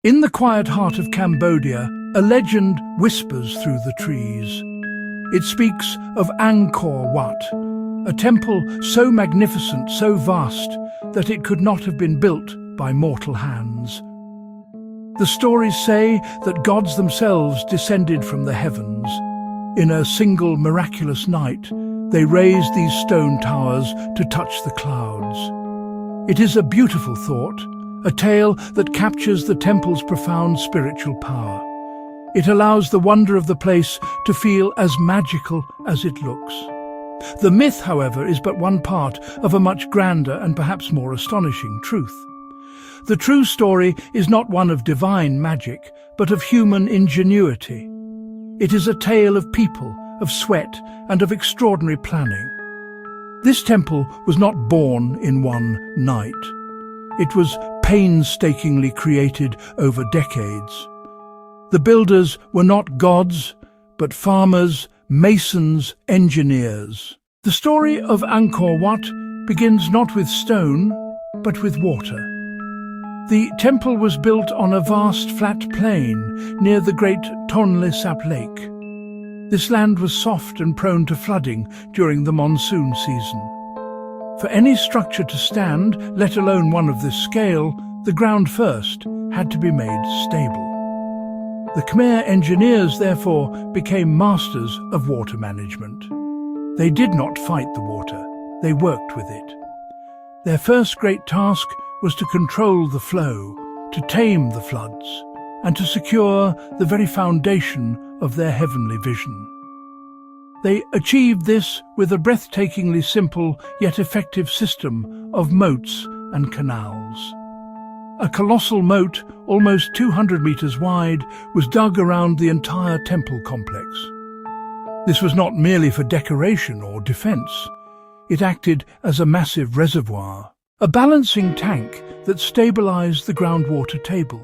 In the quiet heart of Cambodia, a legend whispers through the trees. It speaks of Angkor Wat, a temple so magnificent, so vast, that it could not have been built by mortal hands. The stories say that gods themselves descended from the heavens. In a single miraculous night, they raised these stone towers to touch the clouds. It is a beautiful thought, a tale that captures the temple's profound spiritual power. It allows the wonder of the place to feel as magical as it looks. The myth, however, is but one part of a much grander and perhaps more astonishing truth. The true story is not one of divine magic, but of human ingenuity. It is a tale of people, of sweat, and of extraordinary planning. This temple was not born in one night. It was painstakingly created over decades. The builders were not gods, but farmers, masons, engineers. The story of Angkor Wat begins not with stone, but with water. The temple was built on a vast flat plain near the great Tonle Sap Lake. This land was soft and prone to flooding during the monsoon season. For any structure to stand, let alone one of this scale, the ground first had to be made stable. The Khmer engineers, therefore, became masters of water management. They did not fight the water, they worked with it. Their first great task was to control the flow, to tame the floods, and to secure the very foundation of their heavenly vision. They achieved this with a breathtakingly simple yet effective system of moats and canals. A colossal moat, almost 200 meters wide, was dug around the entire temple complex. This was not merely for decoration or defense. It acted as a massive reservoir, a balancing tank that stabilized the groundwater table.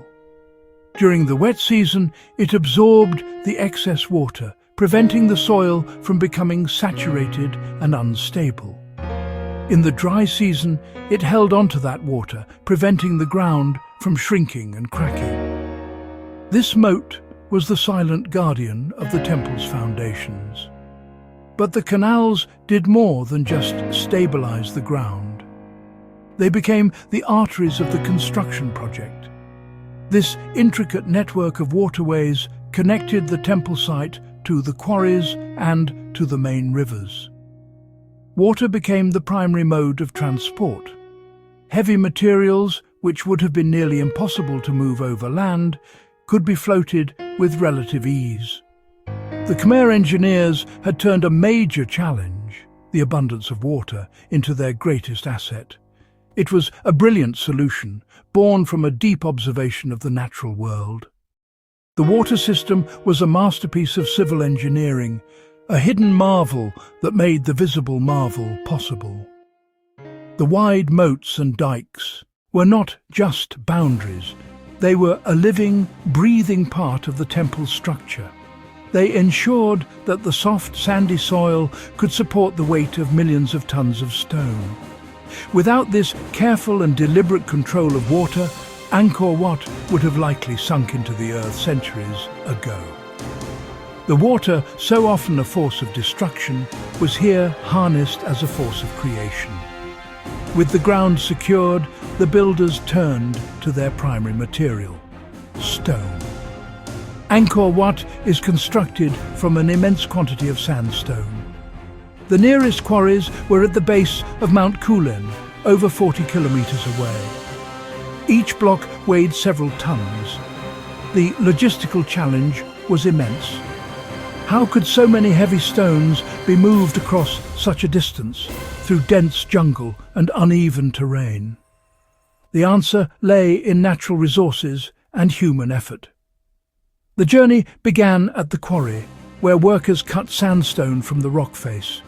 During the wet season, it absorbed the excess water, preventing the soil from becoming saturated and unstable. In the dry season, it held onto that water, preventing the ground from shrinking and cracking. This moat was the silent guardian of the temple's foundations. But the canals did more than just stabilize the ground. They became the arteries of the construction project. This intricate network of waterways connected the temple site to the quarries and to the main rivers. Water became the primary mode of transport. Heavy materials, which would have been nearly impossible to move over land, could be floated with relative ease. The Khmer engineers had turned a major challenge, the abundance of water, into their greatest asset. It was a brilliant solution, born from a deep observation of the natural world. The water system was a masterpiece of civil engineering, a hidden marvel that made the visible marvel possible. The wide moats and dikes were not just boundaries. They were a living, breathing part of the temple's structure. They ensured that the soft, sandy soil could support the weight of millions of tons of stone. Without this careful and deliberate control of water, Angkor Wat would have likely sunk into the earth centuries ago. The water, so often a force of destruction, was here harnessed as a force of creation. With the ground secured, the builders turned to their primary material, stone. Angkor Wat is constructed from an immense quantity of sandstone. The nearest quarries were at the base of Mount Kulen, over 40 kilometers away. Each block weighed several tons. The logistical challenge was immense. How could so many heavy stones be moved across such a distance, through dense jungle and uneven terrain? The answer lay in natural resources and human effort. The journey began at the quarry, where workers cut sandstone from the rock face.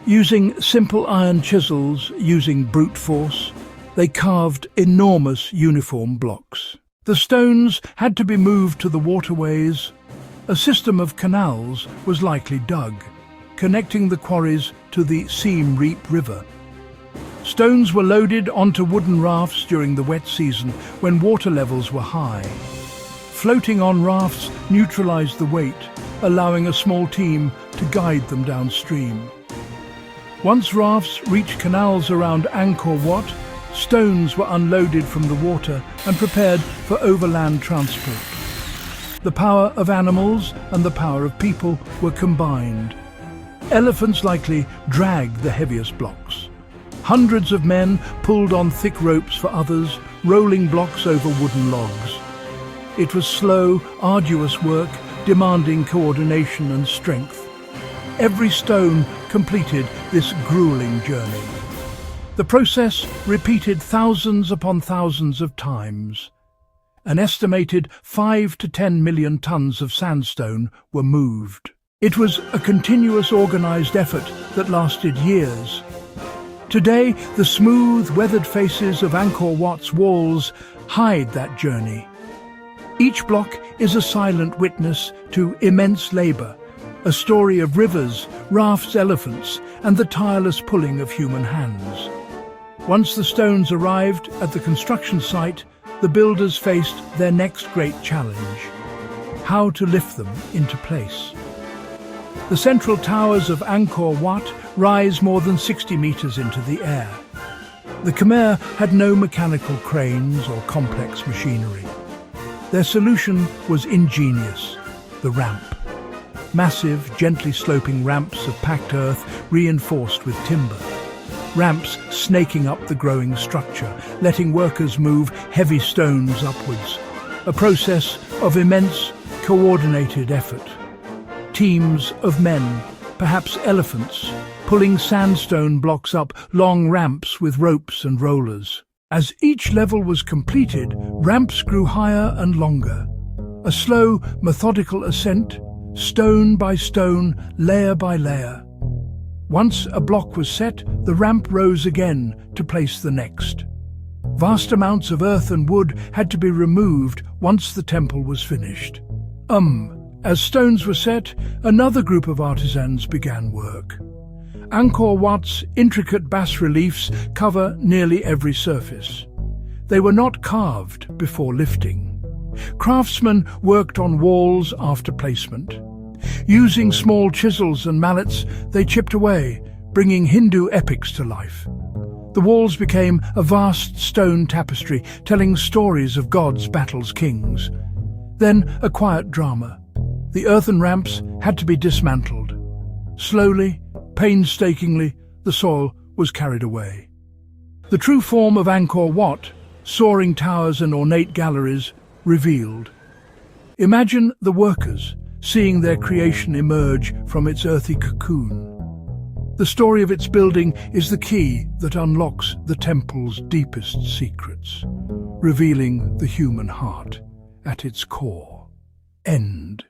Using simple iron chisels, using brute force, they carved enormous uniform blocks. The stones had to be moved to the waterways. A system of canals was likely dug, connecting the quarries to the Siem Reap River. Stones were loaded onto wooden rafts during the wet season when water levels were high. floating on rafts neutralized the weight, allowing a small team to guide them downstream. Once rafts reached canals around Angkor Wat, stones were unloaded from the water and prepared for overland transport. The power of animals and the power of people were combined. Elephants likely dragged the heaviest blocks. Hundreds of men pulled on thick ropes for others, rolling blocks over wooden logs. It was slow, arduous work, demanding coordination and strength. Every stone completed this grueling journey. The process repeated thousands upon thousands of times. An estimated 5 to 10 million tons of sandstone were moved. It was a continuous organized effort that lasted years. Today, the smooth, weathered faces of Angkor Wat's walls hide that journey. Each block is a silent witness to immense labor, a story of rivers, rafts, elephants, and the tireless pulling of human hands. Once the stones arrived at the construction site, the builders faced their next great challenge: how to lift them into place. The central towers of Angkor Wat rise more than 60 meters into the air. The Khmer had no mechanical cranes or complex machinery. Their solution was ingenious: the ramp. Massive, gently sloping ramps of packed earth reinforced with timber. Ramps snaking up the growing structure, letting workers move heavy stones upwards. A process of immense, coordinated effort. Teams of men, perhaps elephants, pulling sandstone blocks up long ramps with ropes and rollers. As each level was completed, ramps grew higher and longer. A slow, methodical ascent, stone by stone, layer by layer. Once a block was set, the ramp rose again to place the next. Vast amounts of earth and wood had to be removed once the temple was finished. As stones were set, another group of artisans began work. Angkor Wat's intricate bas-reliefs cover nearly every surface. They were not carved before lifting. Craftsmen worked on walls after placement. Using small chisels and mallets, they chipped away, bringing Hindu epics to life. The walls became a vast stone tapestry, telling stories of gods, battles, kings. Then a quiet drama. The earthen ramps had to be dismantled. Slowly, painstakingly, the soil was carried away. The true form of Angkor Wat, soaring towers and ornate galleries, revealed. Imagine the workers seeing their creation emerge from its earthy cocoon. The story of its building is the key that unlocks the temple's deepest secrets, revealing the human heart at its core. End.